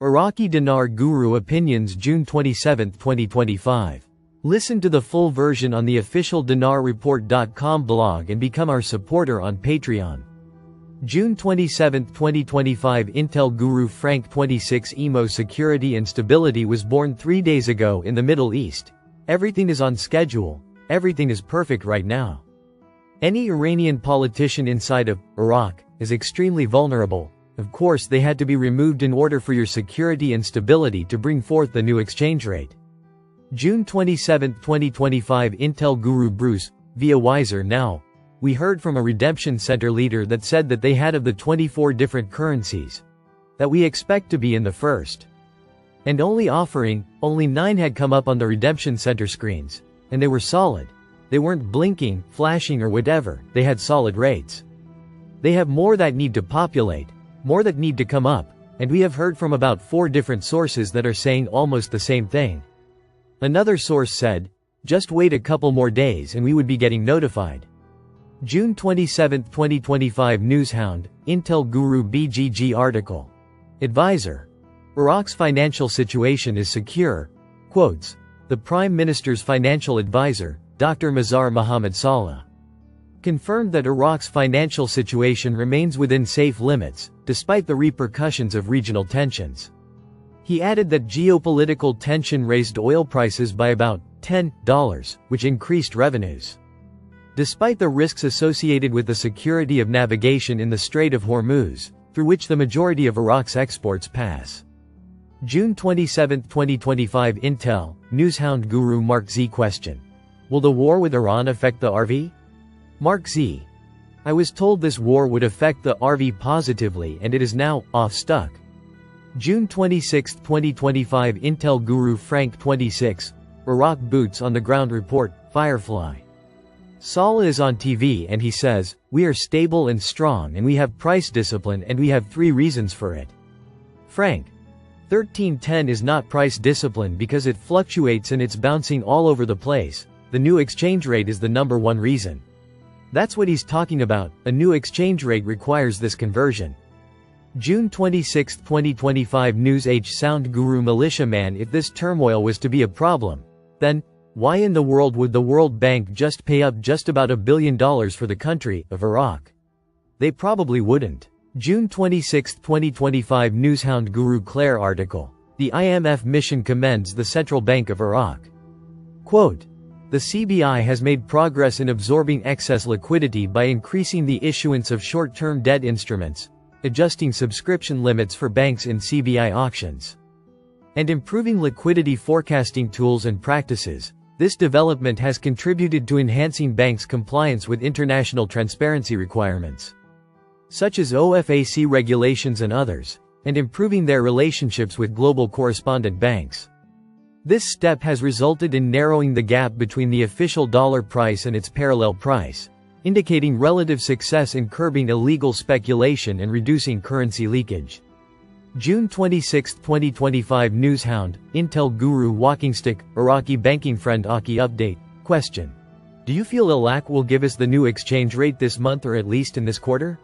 Iraqi Dinar Guru Opinions June 27, 2025. Listen to the full version on the official dinarreport.com blog and become our supporter on Patreon. June 27, 2025. Intel Guru Frank 26 Emo Security and Stability was born 3 days ago in the Middle East. Everything is on schedule. Everything is perfect right now. Any Iranian politician inside of Iraq is extremely vulnerable. Of course, they had to be removed in order for your security and stability to bring forth the new exchange rate. June 27, 2025. Intel Guru Bruce, via Wiser Now. We heard from a redemption center leader that said that they had of the 24 different currencies that we expect to be in the first and only offering, only 9 had come up on the redemption center screens, and they were solid. They weren't blinking, flashing or whatever, they had solid rates. They have more that need to populate, more that need to come up, and we have heard from about 4 different sources that are saying almost the same thing. Another source said, just wait a couple more days and we would be getting notified. June 27, 2025. Newshound, Intel Guru BGG article. Advisor. Iraq's financial situation is secure. Quotes. The Prime Minister's financial advisor, Dr. Mazhar Mohammad Saleh, confirmed that Iraq's financial situation remains within safe limits, despite the repercussions of regional tensions. He added that geopolitical tension raised oil prices by about $10, which increased revenues. Despite the risks associated with the security of navigation in the Strait of Hormuz, through which the majority of Iraq's exports pass. June 27, 2025. Intel, Newshound Guru Mark Z. Question. Will the war with Iran affect the RV? Mark Z. I was told this war would affect the RV positively and it is now stuck. June 26, 2025. Intel Guru Frank 26, Iraq Boots on the Ground Report, Firefly. Saleh is on TV and he says, we are stable and strong and we have price discipline and we have 3 reasons for it. Frank. 1310 is not price discipline because it fluctuates and it's bouncing all over the place. The new exchange rate is the number 1 reason. That's what he's talking about, a new exchange rate requires this conversion. June 26, 2025. News H Sound Guru Militiaman. If this turmoil was to be a problem, then why in the world would the World Bank just pay up just about $1 billion for the country of Iraq? They probably wouldn't. June 26, 2025. Newshound Guru Claire article. The IMF mission commends the Central Bank of Iraq. Quote. The CBI has made progress in absorbing excess liquidity by increasing the issuance of short-term debt instruments, adjusting subscription limits for banks in CBI auctions, and improving liquidity forecasting tools and practices. This development has contributed to enhancing banks' compliance with international transparency requirements, such as OFAC regulations and others, and improving their relationships with global correspondent banks. This step has resulted in narrowing the gap between the official dollar price and its parallel price, indicating relative success in curbing illegal speculation and reducing currency leakage. June 26, 2025. Newshound, Intel Guru Walking Stick, Iraqi banking friend Aki update. Question. Do you feel Iraq will give us the new exchange rate this month or at least in this quarter?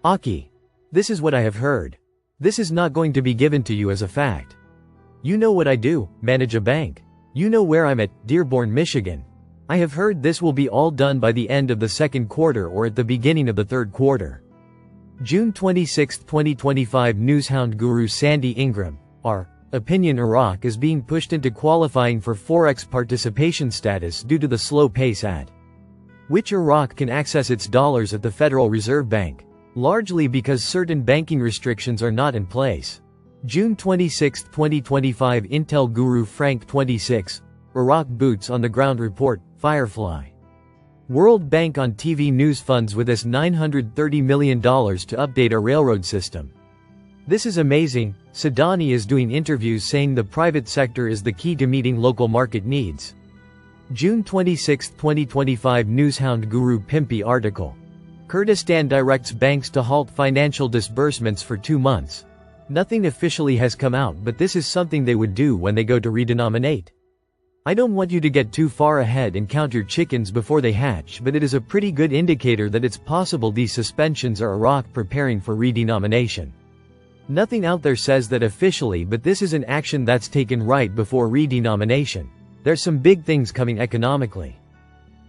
Aki. This is what I have heard. This is not going to be given to you as a fact. You know what I do, manage a bank. You know where I'm at, Dearborn, Michigan. I have heard this will be all done by the end of the 2nd quarter or at the beginning of the 3rd quarter. June 26, 2025. Newshound Guru Sandy Ingram, R. Opinion. Iraq is being pushed into qualifying for Forex participation status due to the slow pace at which Iraq can access its dollars at the Federal Reserve Bank, largely because certain banking restrictions are not in place. June 26, 2025. Intel Guru Frank 26, Iraq Boots on the Ground Report, Firefly. World Bank on TV news funds with us $930 million to update our railroad system. This is amazing. Sadani is doing interviews saying the private sector is the key to meeting local market needs. June 26, 2025. Newshound Guru Pimpy article. Kurdistan directs banks to halt financial disbursements for 2 months. Nothing officially has come out, but this is something they would do when they go to redenominate. I don't want you to get too far ahead and count your chickens before they hatch, but it is a pretty good indicator that it's possible these suspensions are Iraq preparing for redenomination. Nothing out there says that officially, but this is an action that's taken right before redenomination. There's some big things coming economically.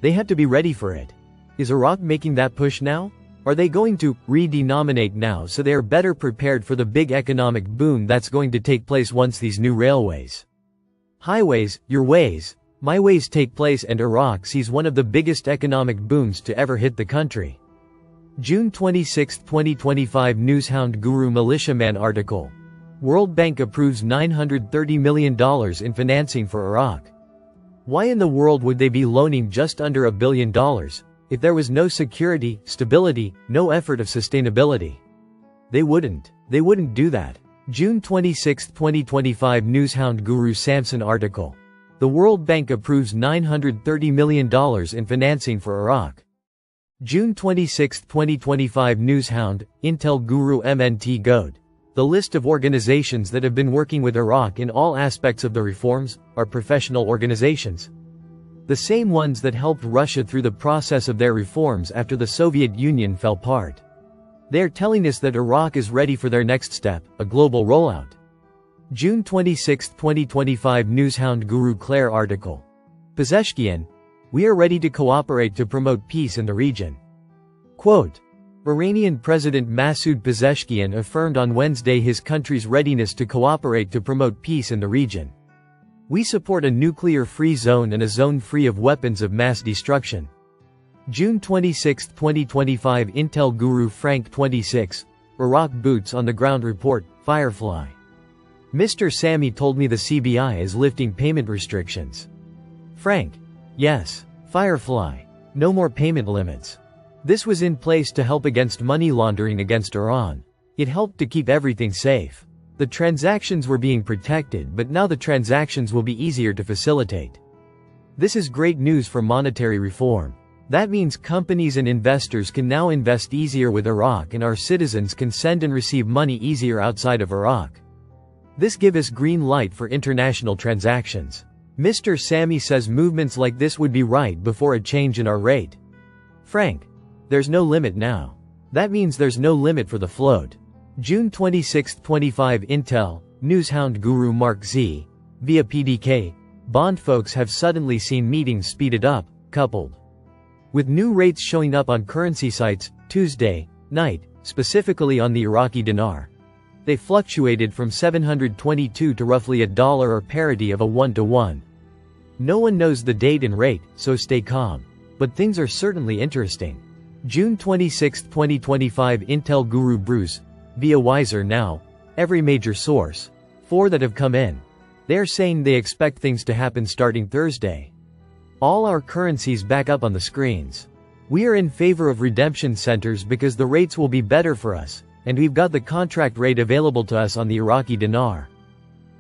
They have to be ready for it. Is Iraq making that push now? Are they going to redenominate now so they are better prepared for the big economic boom that's going to take place once these new railways, highways, your ways, my ways take place and Iraq sees one of the biggest economic booms to ever hit the country? June 26, 2025 Newshound Guru Militiaman article. World Bank approves $930 million in financing for Iraq. Why in the world would they be loaning just under $1 billion if there was no security, stability, no effort of sustainability? They wouldn't do that. June 26, 2025 Newshound Guru Samson article. The World Bank approves $930 million in financing for Iraq. June 26, 2025 Newshound, Intel Guru MNT Goad. The list of organizations that have been working with Iraq in all aspects of the reforms are professional organizations. The same ones that helped Russia through the process of their reforms after the Soviet Union fell apart. They are telling us that Iraq is ready for their next step, a global rollout. June 26, 2025 Newshound Guru Claire article. Pezeshkian. We are ready to cooperate to promote peace in the region. Quote, Iranian President Masoud Pezeshkian affirmed on Wednesday his country's readiness to cooperate to promote peace in the region. We support a nuclear-free zone and a zone free of weapons of mass destruction. June 26, 2025 Intel Guru Frank 26, Iraq Boots on the Ground Report, Firefly. Mr. Sammy told me the CBI is lifting payment restrictions. Frank. Yes. Firefly. No more payment limits. This was in place to help against money laundering against Iran. It helped to keep everything safe. The transactions were being protected, but now the transactions will be easier to facilitate. This is great news for monetary reform. That means companies and investors can now invest easier with Iraq and our citizens can send and receive money easier outside of Iraq. This gives us green light for international transactions. Mr. Sammy says movements like this would be right before a change in our rate. Frank. There's no limit now. That means there's no limit for the float. June 26, 25 Intel, Newshound Guru Mark Z. Via PDK, bond folks have suddenly seen meetings speeded up, coupled with new rates showing up on currency sites, Tuesday night, specifically on the Iraqi dinar. They fluctuated from 722 to roughly $1 or parity of a 1-to-1. No one knows the date and rate, so stay calm. But things are certainly interesting. June 26, 2025 Intel Guru Bruce, via Wiser Now, every major source, 4 that have come in. They're saying they expect things to happen starting Thursday. All our currencies back up on the screens. We are in favor of redemption centers because the rates will be better for us, and we've got the contract rate available to us on the Iraqi dinar.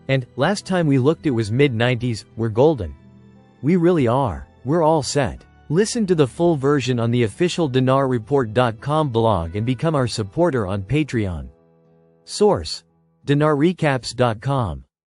And, last time we looked it was mid-90s, we're golden. We really are. We're all set. Listen to the full version on the official dinarreport.com blog and become our supporter on Patreon. Source: dinarrecaps.com